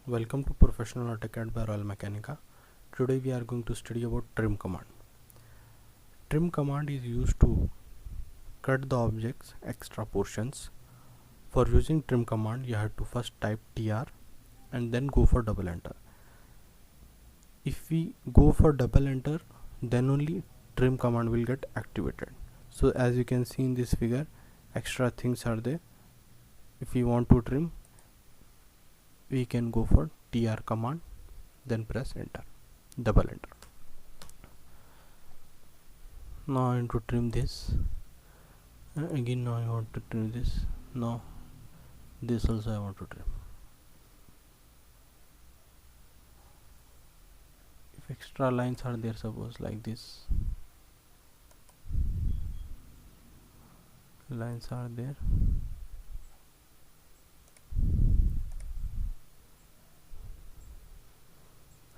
Welcome to Professional AutoCAD by Royal Mechanica. Today we are going to study about trim command. Trim command is used to cut the object's extra portions. For using trim command, you have to first type tr and then go for double enter. If we go for double enter, then only trim command will get activated. So as you can see in this figure, extra things are there. If we want to trim, we can go for tr command, then press enter, double enter. Now I want to trim this, again now I want to trim this, now this also I want to trim. If extra lines are there, suppose like this lines are there,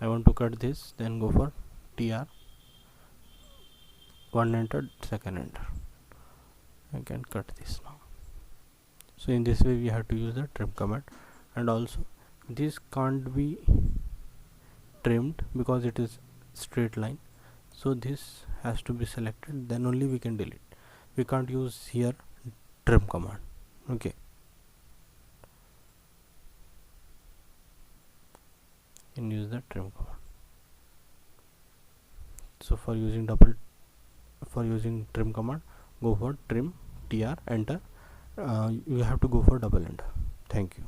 I want to cut this, then go for tr, one enter, second enter, I can cut this now. So in this way we have to use the trim command. And also this can't be trimmed because it is straight line, so this has to be selected, then only we can delete. We can't use here trim command. Okay, and use the trim command. So for using trim command, go for trim tr, enter. You have to go for double enter. Thank you.